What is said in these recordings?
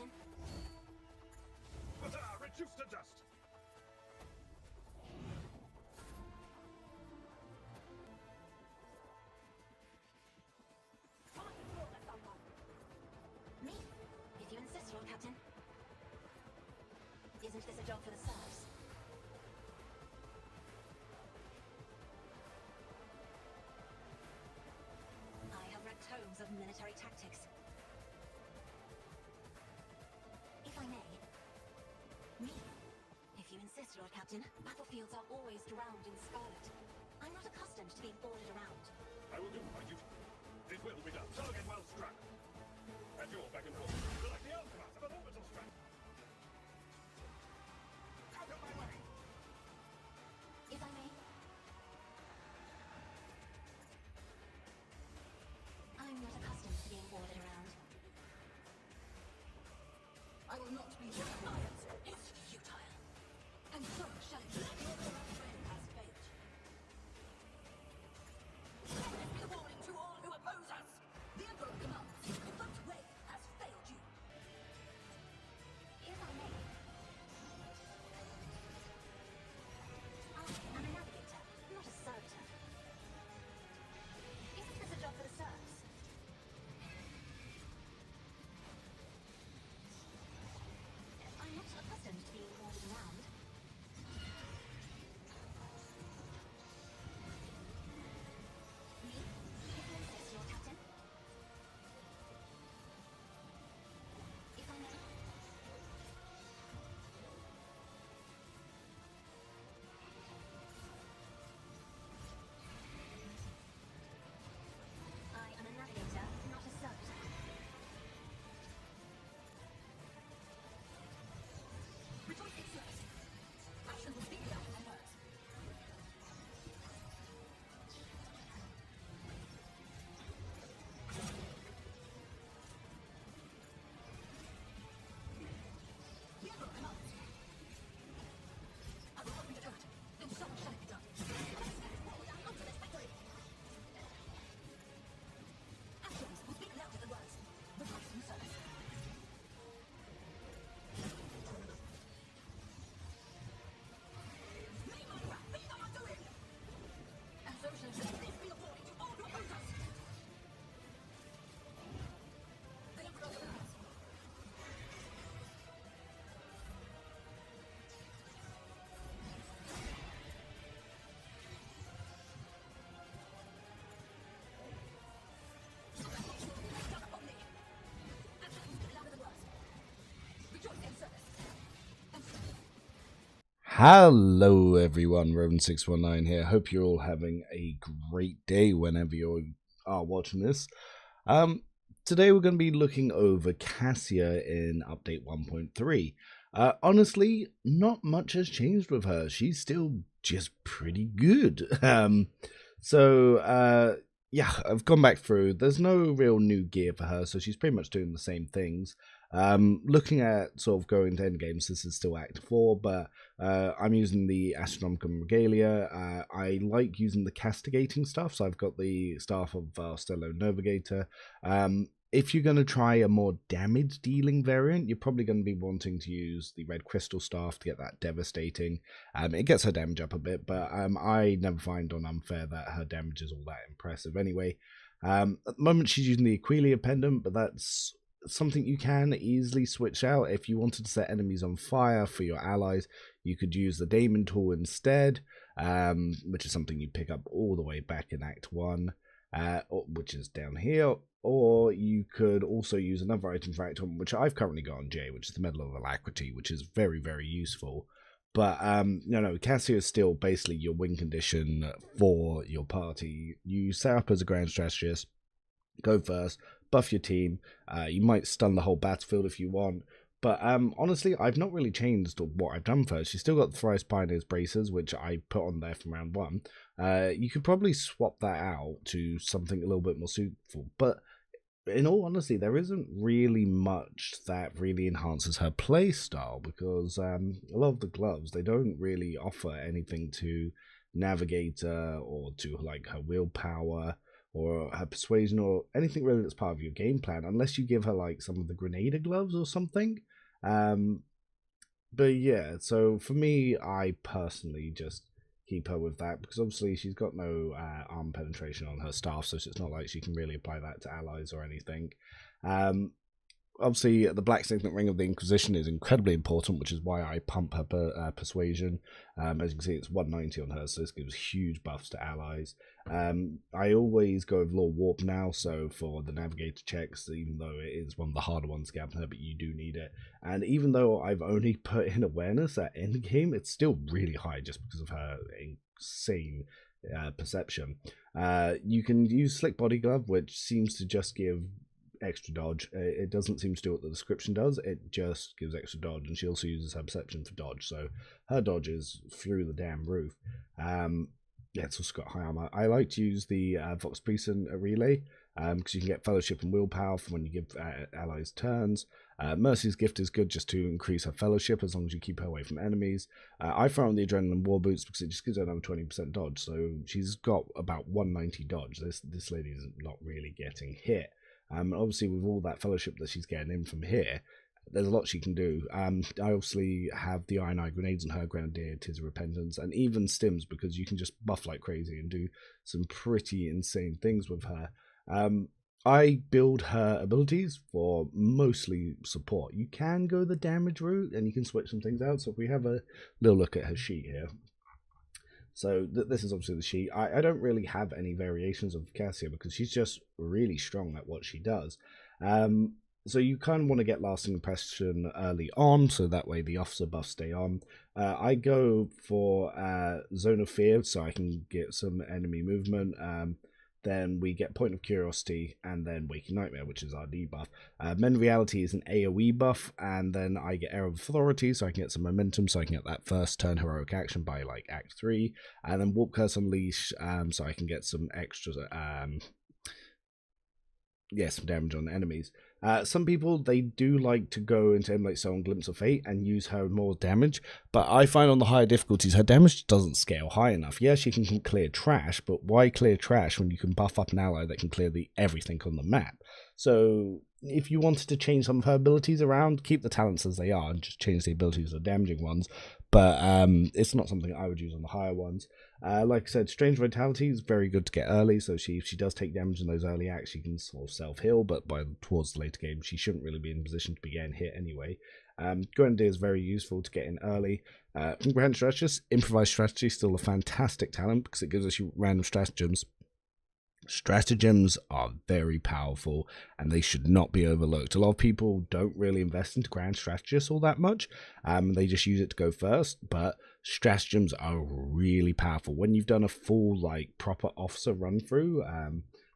Captain. Reduced to dust. Me? If you insist, Lord Captain. Isn't this a job for the serfs? I have read tomes of military tactics. If I may. Me? If you insist, Lord Captain, battlefields are always drowned in scarlet. I'm not accustomed to being ordered around. I will do my duty. It will be done. Target well struck. And you're back and forth. You're like the aftermath of an orbital strike. Out of my way! If I may. I'm not accustomed to being ordered around. I will not be defiant. It's futile. And so shall it be. Your friend has failed. Let this be a warning to all who oppose us. The Emperor commands. The First Way has failed you. If I may. I am a navigator, not a servitor. Isn't this a job for the serfs? I'm not accustomed to being ordered around. Me? If you insist, Lord Captain. If I may. I am a navigator, not a servitor. Rejoice in service. Action will speak louder than words. The Emperor commands. I will open the turret. Then so shall it be done. Forward and ultimate victory. Actions will speak louder than words. Rejoice in service. Make my wrath be thy undoing! And so shall this be a warning to all who oppose us! The Emperor commands. Done upon me! Actions will speak louder than words. Rejoice in service. And so Hello everyone, Rowan619 here. Hope you're all having a great day whenever you are watching this. Today we're going to be looking over Cassia in update 1.3. Honestly, not much has changed with her. She's still just pretty good. Yeah, I've gone back through. There's no real new gear for her, so she's pretty much doing the same things. Looking at sort of going to endgames, this is still Act 4, but I'm using the Astronomicum Regalia. I like using the castigating stuff, so I've got the Staff of Stello Navigator. If you're going to try a more damage-dealing variant, you're probably going to be wanting to use the Red Crystal Staff to get that devastating. It gets her damage up a bit, but I never find on Unfair that her damage is all that impressive anyway. At the moment, she's using the Aquilia Pendant, but that's something you can easily switch out. If you wanted to set enemies on fire for your allies, you could use the Daemon Tool instead, which is something you pick up all the way back in Act 1, which is down here. Or you could also use another item for Act 1, which I've currently got on J, which is the Medal of Alacrity, which is very, very useful. But, Cassia is still basically your win condition for your party. You set up as a Grand Strategist, go first, buff your team. You might stun the whole battlefield if you want. But honestly, I've not really changed what I've done first. She's still got the Thrice Pioneers Braces, which I put on there from round 1. You could probably swap that out to something a little bit more suitable. But in all honesty, there isn't really much that really enhances her play style, because a lot of the gloves, they don't really offer anything to Navigator or to like her willpower or her persuasion or anything really that's part of your game plan, unless you give her like some of the Grenadier gloves or something. But yeah, so for me, I personally just keep her with that, because obviously she's got no arm penetration on her staff, so it's not like she can really apply that to allies or anything. Obviously, the Black Signet Ring of the Inquisition is incredibly important, which is why I pump her persuasion. As you can see, it's 190 on her, so this gives huge buffs to allies. I always go with Law Warp now, so for the Navigator checks, even though it is one of the harder ones to get her, but you do need it. And even though I've only put in awareness at endgame, it's still really high just because of her insane perception. You can use Slick Body Glove, which seems to just give extra dodge. It doesn't seem to do what the description does, it just gives extra dodge, and she also uses her perception for dodge, so her dodge is through the damn roof. Yeah, it's also got high armor. I like to use the Vox Precinct Relay, because you can get fellowship and willpower from when you give allies turns. Mercy's Gift is good just to increase her fellowship as long as you keep her away from enemies. I throw on the Adrenaline War Boots because it just gives her another 20% dodge, so she's got about 190 dodge. This lady is not really getting hit. Obviously, with all that fellowship that she's getting in from here, there's a lot she can do. I obviously have the Iron Eye Grenades on her, Grenadier, Tis of Repentance, and even Stims, because you can just buff like crazy and do some pretty insane things with her. I build her abilities for mostly support. You can go the damage route, and you can switch some things out. So if we have a little look at her sheet here. So this is obviously the sheet. I don't really have any variations of Cassia because she's just really strong at what she does. So you kind of want to get lasting impression early on, so that way the officer buffs stay on. I go for Zone of Fear, so I can get some enemy movement. Then we get Point of Curiosity, and then Waking Nightmare, which is our debuff. Men Reality is an AoE buff, and then I get Air of Authority, so I can get some momentum, so I can get that first turn heroic action by like Act 3. And then Warp Curse Unleash, so I can get some extra, some damage on enemies. Some people, they do like to go into Emulate Soul and Glimpse of Fate and use her more damage, but I find on the higher difficulties her damage doesn't scale high enough. Yeah, she can clear trash, but why clear trash when you can buff up an ally that can clear everything on the map? So if you wanted to change some of her abilities around, keep the talents as they are and just change the abilities of the damaging ones, but it's not something I would use on the higher ones. Like I said, Strange Vitality is very good to get early, so if she does take damage in those early acts, she can sort of self-heal, but towards the later game, she shouldn't really be in a position to be getting hit anyway. Grenadier is very useful to get in early. Comprehend Strategist, Improvised Strategy is still a fantastic talent because it gives us random stratagems. Stratagems are very powerful and they should not be overlooked. A lot of people don't really invest into Grand Strategists all that much. They just use it to go first, but stratagems are really powerful when you've done a full like proper officer run through.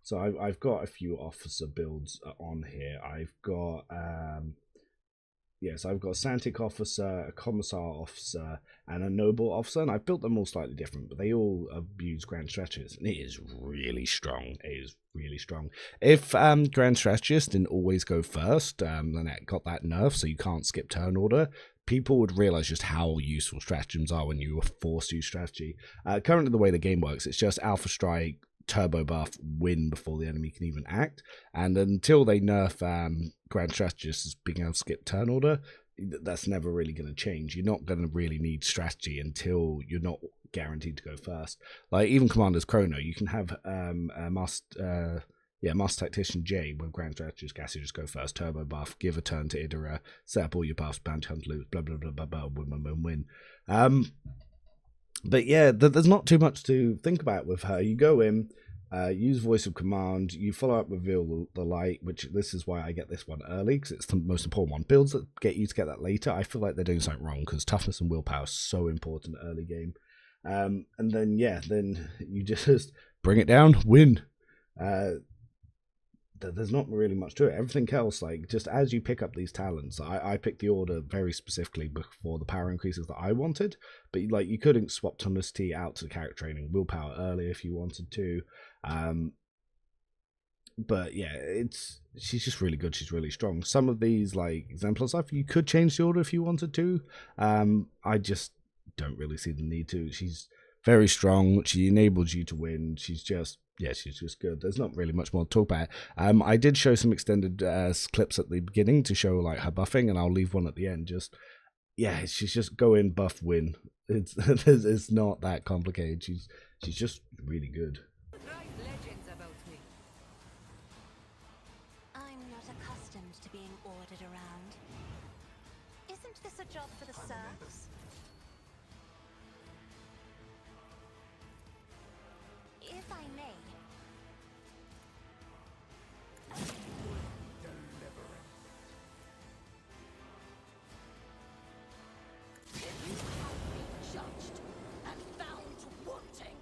So I've got a few officer builds on here. I've got so I've got a Santic officer, a Commissar officer, and a Noble officer, and I've built them all slightly different, but they all abuse Grand Strategist, and it is really strong. It is really strong. If Grand Strategist didn't always go first, then it got that nerf, so you can't skip turn order, people would realize just how useful stratagems are when you are forced to use strategy. Currently, the way the game works, it's just Alpha Strike, turbo buff, win before the enemy can even act, and until they nerf Grand Strategist as being able to skip turn order, that's never really going to change. You're not going to really need strategy until you're not guaranteed to go first. Like even Commander's Chrono, you can have Master Tactician J with Grand Strategist Cassia just go first, turbo buff, give a turn to Idara, set up all your buffs, bounty hunt loot, blah blah blah blah blah, win. But yeah, there's not too much to think about with her. You go in, use Voice of Command, you follow up with Reveal the Light, which this is why I get this one early, because it's the most important one. Builds that get you to get that later, I feel like they're doing something wrong, because toughness and willpower is so important early game. And then, then you just bring it down, win. There's not really much to it. Everything else, like, just as you pick up these talents, I picked the order very specifically before the power increases that I wanted, but like you couldn't swap Tonicity out to character training, willpower early if you wanted to. But yeah, she's just really good. She's really strong. Some of these like exemplar stuff, you could change the order if you wanted to. I just don't really see the need to. She's very strong. She enables you to win. She's just Yeah, she's just good. There's not really much more to talk about. I did show some extended clips at the beginning to show like her buffing, and I'll leave one at the end. Just yeah, she's just go in, buff, win. It's not that complicated. She's just really good. Write legends about me. I'm not accustomed to being ordered around. Isn't this a job for the serfs? If I may. You have been judged and found wanting.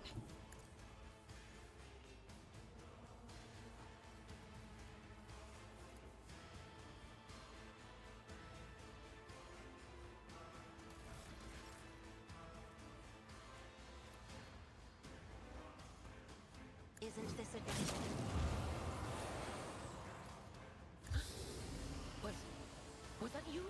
Isn't this a Was that you?